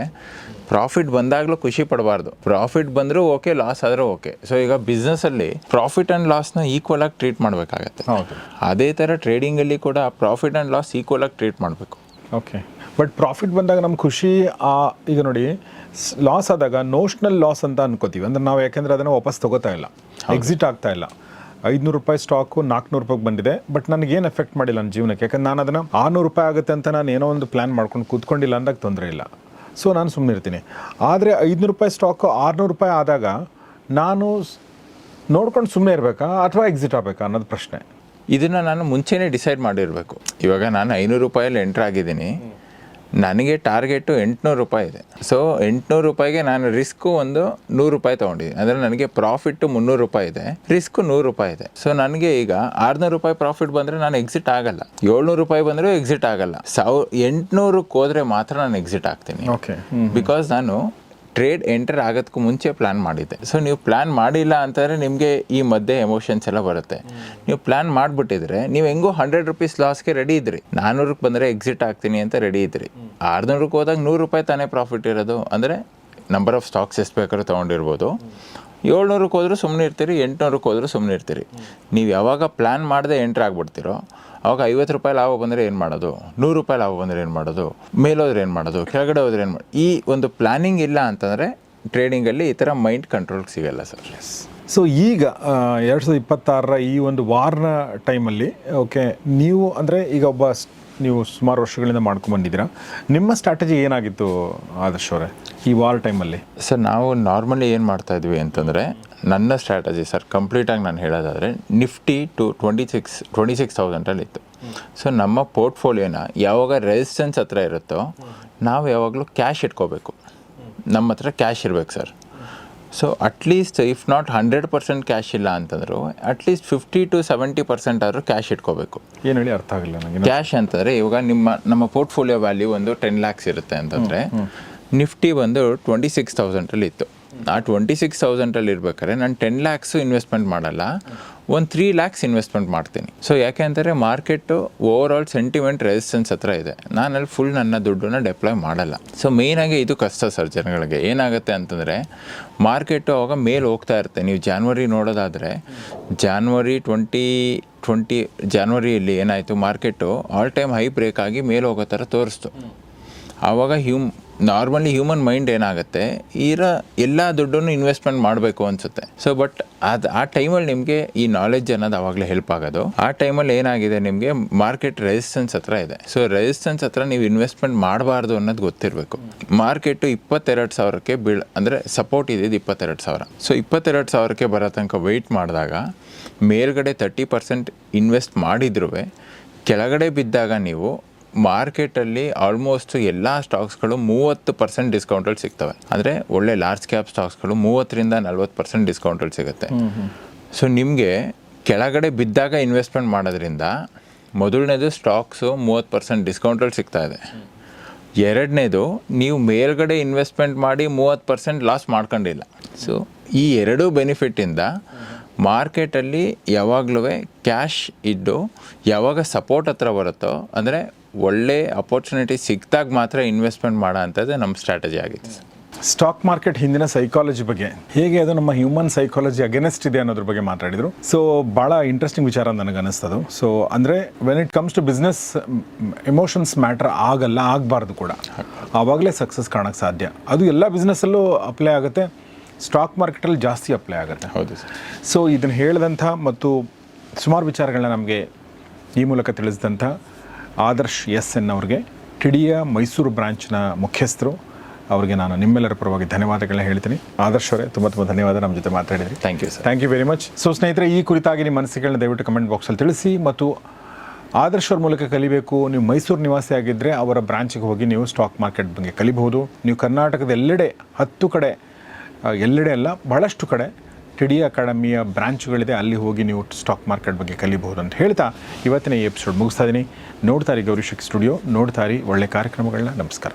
ಪ್ರಾಫಿಟ್ ಬಂದಾಗಲೂ ಖುಷಿ ಪಡಬಾರ್ದು, ಪ್ರಾಫಿಟ್ ಬಂದರೂ ಓಕೆ, ಲಾಸ್ ಆದರೂ ಓಕೆ. ಸೊ ಈಗ ಬಿಸ್ನೆಸ್ಸಲ್ಲಿ ಪ್ರಾಫಿಟ್ ಆ್ಯಂಡ್ ಲಾಸ್ನ ಈಕ್ವಲ್ ಆಗಿ ಟ್ರೀಟ್ ಮಾಡಬೇಕಾಗತ್ತೆ. ಅದೇ ಥರ ಟ್ರೇಡಿಂಗಲ್ಲಿ ಕೂಡ ಪ್ರಾಫಿಟ್ ಆ್ಯಂಡ್ ಲಾಸ್ ಈಕ್ವಲ್ ಆಗಿ ಟ್ರೀಟ್ ಮಾಡಬೇಕು. ಓಕೆ. ಬಟ್ ಪ್ರಾಫಿಟ್ ಬಂದಾಗ ನಮ್ಗೆ ಖುಷಿ, ಈಗ ನೋಡಿ ಲಾಸ್ ಆದಾಗ ನೋಷ್ನಲ್ ಲಾಸ್ ಅಂತ ಅನ್ಕೋತೀವಿ. ಅಂದರೆ ನಾವು ಯಾಕೆಂದರೆ ಅದನ್ನು ವಾಪಸ್ ತೊಗೋತಾ ಇಲ್ಲ, ಎಕ್ಸಿಟ್ ಆಗ್ತಾ ಇಲ್ಲ. 500 ರೂಪಾಯಿ ಸ್ಟಾಕು 400 ರೂಪಾಯಿಗೆ ಬಂದಿದೆ, ಬಟ್ ನನಗೇನು ಎಫೆಕ್ಟ್ ಮಾಡಿಲ್ಲ ನನ್ನ ಜೀವನಕ್ಕೆ. ಯಾಕಂದ್ರೆ ನಾನು ಅದನ್ನು 600 ರೂಪಾಯಿ ಆಗುತ್ತೆ ಅಂತ ನಾನು ಏನೋ ಒಂದು ಪ್ಲ್ಯಾನ್ ಮಾಡ್ಕೊಂಡು ಕೂತ್ಕೊಂಡಿಲ್ಲ ಅಂದಾಗ ತೊಂದರೆ ಇಲ್ಲ. ಸೊ ನಾನು ಸುಮ್ಮನೆ ಇರ್ತೀನಿ. ಆದರೆ 500 ರೂಪಾಯಿ ಸ್ಟಾಕು 600 ರೂಪಾಯಿ ಆದಾಗ ನಾನು ನೋಡ್ಕೊಂಡು ಸುಮ್ಮನೆ ಇರಬೇಕಾ ಅಥವಾ ಎಕ್ಸಿಟ್ ಆಗಬೇಕಾ ಅನ್ನೋದು ಪ್ರಶ್ನೆ. ಇದನ್ನು ನಾನು ಮುಂಚೆನೇ ಡಿಸೈಡ್ ಮಾಡಿರಬೇಕು. ಇವಾಗ ನಾನು 500 ರೂಪಾಯಲ್ಲಿ ಎಂಟ್ರ್ ಆಗಿದ್ದೀನಿ, ನನಗೆ ಟಾರ್ಗೆಟು 800 ರೂಪಾಯಿ ಇದೆ. ಸೊ 800 ರೂಪಾಯಿಗೆ ನಾನು ರಿಸ್ಕು ಒಂದು 100 ರೂಪಾಯಿ ತೊಗೊಂಡಿದ್ದೀನಿ. ಅಂದರೆ ನನಗೆ ಪ್ರಾಫಿಟ್ಟು 300 ರೂಪಾಯಿ ಇದೆ, ರಿಸ್ಕು 100 ರೂಪಾಯಿ ಇದೆ. ಸೊ ನನಗೆ ಈಗ 600 ರೂಪಾಯಿ ಪ್ರಾಫಿಟ್ ಬಂದರೆ ನಾನು ಎಕ್ಸಿಟ್ ಆಗಲ್ಲ, 700 ರೂಪಾಯಿ ಬಂದರೂ ಎಕ್ಸಿಟ್ ಆಗಲ್ಲ, 800ಕ್ಕೆ ಹೋದರೆ ಮಾತ್ರ ನಾನು ಎಕ್ಸಿಟ್ ಆಗ್ತೀನಿ. ಓಕೆ. ಬಿಕಾಸ್ ನಾನು ಟ್ರೇಡ್ ಎಂಟರ್ ಆಗೋದಕ್ಕೂ ಮುಂಚೆ ಪ್ಲ್ಯಾನ್ ಮಾಡಿದ್ದೆ. ಸೊ ನೀವು ಪ್ಲ್ಯಾನ್ ಮಾಡಿಲ್ಲ ಅಂತಂದರೆ ನಿಮಗೆ ಈ ಮಧ್ಯೆ ಎಮೋಷನ್ಸ್ ಎಲ್ಲ ಬರುತ್ತೆ. ನೀವು ಪ್ಲ್ಯಾನ್ ಮಾಡಿಬಿಟ್ಟಿದ್ರೆ ನೀವು ಹೆಂಗೋ 100 ರೂಪೀಸ್ ಲಾಸ್ಗೆ ರೆಡಿ ಇದ್ರಿ, 400ಕ್ಕೆ ಬಂದರೆ ಎಕ್ಸಿಟ್ ಆಗ್ತೀನಿ ಅಂತ ರೆಡಿ ಇದ್ರಿ. 600ಕ್ಕೆ ಹೋದಾಗ 100 ರೂಪಾಯಿ ತಾನೇ ಪ್ರಾಫಿಟ್ ಇರೋದು. ಅಂದರೆ ನಂಬರ್ ಆಫ್ ಸ್ಟಾಕ್ಸ್ ಎಷ್ಟು ಬೇಕಾದ್ರೂ ತೊಗೊಂಡಿರ್ಬೋದು. 700ಕ್ಕೆ ಹೋದರೂ ಸುಮ್ಮನೆ ಇರ್ತೀರಿ, 800ಕ್ಕೆ ಹೋದರೂ ಸುಮ್ಮನೆ ಇರ್ತೀರಿ. ನೀವು ಯಾವಾಗ ಪ್ಲ್ಯಾನ್ ಮಾಡದೆ ಎಂಟ್ರ್ ಆಗಿಬಿಡ್ತೀರೋ ಅವಾಗ 50 ರೂಪಾಯಿ ಲಾಭ ಬಂದರೆ ಏನು ಮಾಡೋದು, 100 ರೂಪಾಯಿ ಲಾಭ ಬಂದರೆ ಏನು ಮಾಡೋದು, ಮೇಲೋದ್ರೆ ಏನು ಮಾಡೋದು, ಕೆಳಗಡೆ ಹೋದ್ರೆ ಏನು ಮಾಡೋದು, ಈ ಒಂದು ಪ್ಲ್ಯಾನಿಂಗ್ ಇಲ್ಲ ಅಂತಂದರೆ ಟ್ರೇಡಿಂಗಲ್ಲಿ ಈ ಥರ ಮೈಂಡ್ ಕಂಟ್ರೋಲ್ಗೆ ಸಿಗಲ್ಲ ಸರ್. ಸೊ ಈಗ 2026ರ ಈ ಒಂದು ವಾರ್ನ ಟೈಮಲ್ಲಿ, ಓಕೆ, ನೀವು ಅಂದರೆ ಈಗ ನೀವು ಸುಮಾರು ವರ್ಷಗಳಿಂದ ಮಾಡ್ಕೊಂಡ್ಬಂದಿದ್ದೀರಾ, ನಿಮ್ಮ ಸ್ಟ್ರಾಟಜಿ ಏನಾಗಿತ್ತು ಆದರ್ಶ್ ಅವರೇ ಈ ವಾರ್ ಟೈಮಲ್ಲಿ? ಸರ್ ನಾವು ನಾರ್ಮಲಿ ಏನು ಮಾಡ್ತಾಯಿದ್ವಿ ಅಂತಂದರೆ, ನನ್ನ ಸ್ಟ್ರಾಟಜಿ ಸರ್ ಕಂಪ್ಲೀಟಾಗಿ ನಾನು ಹೇಳೋದಾದರೆ ನಿಫ್ಟಿ ಟು 26,000 ಇತ್ತು. ಸೊ ನಮ್ಮ ಪೋರ್ಟ್ಫೋಲಿಯೋನ ಯಾವಾಗ ರೆಸಿಸ್ಟೆನ್ಸ್ ಹತ್ರ ಇರುತ್ತೋ ನಾವು ಯಾವಾಗಲೂ ಕ್ಯಾಶ್ ಇಟ್ಕೋಬೇಕು, ನಮ್ಮ ಹತ್ರ ಕ್ಯಾಶ್ ಇರಬೇಕು sir. So at least if not 100% cash ಇಲ್ಲ ಅಂತಂದ್ರು ಅಟ್ಲೀಸ್ಟ್ 50 to 70% ಆದರೂ ಕ್ಯಾಶ್ ಇಟ್ಕೋಬೇಕು. ಏನು ಹೇಳಿ ಅರ್ಥ ಆಗಿಲ್ಲ ನನಗೆ. ಕ್ಯಾಶ್ ಅಂತಂದರೆ ಇವಾಗ ನಮ್ಮ ಪೋರ್ಟ್ಫೋಲಿಯೋ ವ್ಯಾಲ್ಯೂ ಒಂದು 10 lakhs ಇರುತ್ತೆ ಅಂತಂದರೆ ನಿಫ್ಟಿ ಬಂದು 26,000 ಇತ್ತು. ಆ 26,000 ಇರ್ಬೇಕಾದ್ರೆ ನಾನು 10 lakhs ಇನ್ವೆಸ್ಟ್ಮೆಂಟ್ ಮಾಡಲ್ಲ, ಒಂದು 3 lakhs ಇನ್ವೆಸ್ಟ್ಮೆಂಟ್ ಮಾಡ್ತೀನಿ. ಸೊ ಯಾಕೆ ಅಂದರೆ market over all sentiment resistance ಹತ್ರ ಇದೆ, ನಾನಲ್ಲಿ ಫುಲ್ ನನ್ನ ದುಡ್ಡನ್ನು ಡೆಪ್ಲಾಯ್ ಮಾಡಲ್ಲ. ಸೊ ಮೇಯ್ನಾಗಿ ಇದು ಕಷ್ಟ ಸರ್ ಜನಗಳಿಗೆ. ಏನಾಗುತ್ತೆ ಅಂತಂದರೆ ಮಾರ್ಕೆಟು ಅವಾಗ ಮೇಲೆ ಹೋಗ್ತಾ ಇರುತ್ತೆ. ನೀವು ಜಾನ್ವರಿ ನೋಡೋದಾದರೆ ಜಾನ್ವರಿಯಲ್ಲಿ ಏನಾಯಿತು, market all time high break ಆಗಿ ಮೇಲೆ ಹೋಗೋ ಥರ ತೋರಿಸ್ತು. ಆವಾಗ ನಾರ್ಮಲಿ ಹ್ಯೂಮನ್ ಮೈಂಡ್ ಏನಾಗುತ್ತೆ, ಎಲ್ಲ ದುಡ್ಡನ್ನು ಇನ್ವೆಸ್ಟ್ಮೆಂಟ್ ಮಾಡಬೇಕು ಅನಿಸುತ್ತೆ. ಸೊ ಬಟ್ ಆ ಟೈಮಲ್ಲಿ ನಿಮಗೆ ಈ ನಾಲೆಡ್ಜ್ ಅನ್ನೋದು ಆವಾಗಲೇ ಹೆಲ್ಪ್ ಆಗೋದು. ಆ ಟೈಮಲ್ಲಿ ಏನಾಗಿದೆ, ನಿಮಗೆ ಮಾರ್ಕೆಟ್ ರೆಸಿಸ್ಟೆನ್ಸ್ ಹತ್ರ ಇದೆ. ಸೊ ರೆಸಿಸ್ಟೆನ್ಸ್ ಹತ್ರ ನೀವು ಇನ್ವೆಸ್ಟ್ಮೆಂಟ್ ಮಾಡಬಾರ್ದು ಅನ್ನೋದು ಗೊತ್ತಿರಬೇಕು. ಮಾರ್ಕೆಟು 22,000ಕ್ಕೆ ಅಂದರೆ ಸಪೋರ್ಟ್ ಇದ್ದಿದ್ದು 22,000. ಸೊ 22,000ಕ್ಕೆ ಬರೋ ತನಕ ವೆಯ್ಟ್ ಮಾಡಿದಾಗ ಮೇಲ್ಗಡೆ 30% ಇನ್ವೆಸ್ಟ್ ಮಾಡಿದ್ರೂ ಕೆಳಗಡೆ ಬಿದ್ದಾಗ ನೀವು ಮಾರ್ಕೆಟಲ್ಲಿ ಆಲ್ಮೋಸ್ಟ್ ಎಲ್ಲ ಸ್ಟಾಕ್ಸ್ಗಳು 30% ಡಿಸ್ಕೌಂಟಲ್ಲಿ ಸಿಗ್ತವೆ. ಅಂದರೆ ಒಳ್ಳೆ ಲಾರ್ಜ್ ಕ್ಯಾಪ್ ಸ್ಟಾಕ್ಸ್ಗಳು 30% 40% ಡಿಸ್ಕೌಂಟಲ್ಲಿ ಸಿಗುತ್ತೆ. ಸೊ ನಿಮಗೆ ಕೆಳಗಡೆ ಬಿದ್ದಾಗ ಇನ್ವೆಸ್ಟ್ಮೆಂಟ್ ಮಾಡೋದ್ರಿಂದ ಮೊದಲನೇದು ಸ್ಟಾಕ್ಸು 30% ಡಿಸ್ಕೌಂಟಲ್ಲಿ ಸಿಗ್ತಾ ಇದೆ. ಎರಡನೇದು ನೀವು ಮೇಲ್ಗಡೆ ಇನ್ವೆಸ್ಟ್ಮೆಂಟ್ ಮಾಡಿ 30% ಲಾಸ್ ಮಾಡ್ಕೊಂಡಿಲ್ಲ. ಸೊ ಈ ಎರಡೂ ಬೆನಿಫಿಟ್ಟಿಂದ ಮಾರ್ಕೆಟಲ್ಲಿ ಯಾವಾಗಲೂ ಕ್ಯಾಶ್ ಇದ್ದು ಯಾವಾಗ ಸಪೋರ್ಟ್ ಹತ್ರ ಬರುತ್ತೋ, ಅಂದರೆ ಒಳ್ಳೆ ಅಪರ್ಚುನಿಟಿ ಸಿಕ್ಕಿದಾಗ ಮಾತ್ರ ಇನ್ವೆಸ್ಟ್ಮೆಂಟ್ ಮಾಡೋ ಅಂಥದ್ದು ನಮ್ಮ ಸ್ಟ್ರಾಟಜಿ ಆಗಿದೆ. ಸ್ಟಾಕ್ ಮಾರ್ಕೆಟ್ ಹಿಂದಿನ ಸೈಕಾಲಜಿ ಬಗ್ಗೆ, ಹೇಗೆ ಅದು ನಮ್ಮ ಹ್ಯೂಮನ್ ಸೈಕಾಲಜಿ ಅಗೇನೆಸ್ಟ್ ಇದೆ ಅನ್ನೋದ್ರ ಬಗ್ಗೆ ಮಾತಾಡಿದರು. ಸೊ ಭಾಳ ಇಂಟ್ರೆಸ್ಟಿಂಗ್ ವಿಚಾರ ನನಗೆ ಅನ್ನಿಸ್ತದು. ಸೊ ಅಂದರೆ when it comes to business emotions matter ಆಗಬಾರ್ದು ಕೂಡ. ಆವಾಗಲೇ ಸಕ್ಸಸ್ ಕಾಣೋಕ್ಕೆ ಸಾಧ್ಯ. ಅದು ಎಲ್ಲ ಬಿಸ್ನೆಸ್ಸಲ್ಲೂ ಅಪ್ಲೈ ಆಗುತ್ತೆ, ಸ್ಟಾಕ್ ಮಾರ್ಕೆಟಲ್ಲಿ ಜಾಸ್ತಿ ಅಪ್ಲೈ ಆಗುತ್ತೆ. ಹೌದು ಸರ್. ಸೊ ಇದನ್ನು ಹೇಳಿದಂಥ ಮತ್ತು ಸುಮಾರು ವಿಚಾರಗಳನ್ನ ನಮಗೆ ಈ ಮೂಲಕ ತಿಳಿಸಿದಂಥ ಆದರ್ಶ್ ಎಸ್ ಎನ್ ಅವ್ರಿಗೆ, ಟಿಡಿಯ ಮೈಸೂರು ಬ್ರಾಂಚ್ನ ಮುಖ್ಯಸ್ಥರು, ಅವರಿಗೆ ನಾನು ನಿಮ್ಮೆಲ್ಲರ ಪರವಾಗಿ ಧನ್ಯವಾದಗಳನ್ನ ಹೇಳ್ತೀನಿ. ಆದರ್ಶ್ ಅವರೇ, ತುಂಬ ತುಂಬ ಧನ್ಯವಾದ ನಮ್ಮ ಜೊತೆ ಮಾತಾಡಿದ್ರಿ. Thank you sir. Thank you very much. So ಸ್ನೇಹಿತರೆ, ಈ ಕುರಿತಾಗಿ ನಿಮ್ಮ ಅನಿಸಿಕೆಗಳನ್ನ ದಯವಿಟ್ಟು ಕಮೆಂಟ್ ಬಾಕ್ಸಲ್ಲಿ ತಿಳಿಸಿ. ಮತ್ತು ಆದರ್ಶ್ ಅವ್ರ ಮೂಲಕ ಕಲಿಬೇಕು, ನೀವು ಮೈಸೂರು ನಿವಾಸಿ ಆಗಿದ್ದರೆ ಅವರ ಬ್ರಾಂಚಿಗೆ ಹೋಗಿ ನೀವು ಸ್ಟಾಕ್ ಮಾರ್ಕೆಟ್ ಬಗ್ಗೆ ಕಲಿಬಹುದು. ನೀವು ಕರ್ನಾಟಕದ ಎಲ್ಲೆಡೆ 10 ಕಡೆ, ಎಲ್ಲೆಡೆ ಅಲ್ಲ ಬಹಳಷ್ಟು ಕಡೆ ಟಿಡಿ ಅಕಾಡೆಮಿಯ ಬ್ರಾಂಚ್ಗಳಿದೆ, ಅಲ್ಲಿ ಹೋಗಿ ನೀವು ಸ್ಟಾಕ್ ಮಾರ್ಕೆಟ್ ಬಗ್ಗೆ ಕಲಿಬಹುದು ಅಂತ ಹೇಳ್ತಾ ಇವತ್ತಿನ ಈ ಎಪಿಸೋಡ್ ಮುಗಿಸ್ತಾ ಇದ್ದೀನಿ. ನೋಡ್ತಾ ಇರಿ ಗೌರಿ ಶಕ್ತಿ ಸ್ಟುಡಿಯೋ, ನೋಡ್ತಾ ಇರಿ ಒಳ್ಳೆ ಕಾರ್ಯಕ್ರಮಗಳನ್ನ. ನಮಸ್ಕಾರ.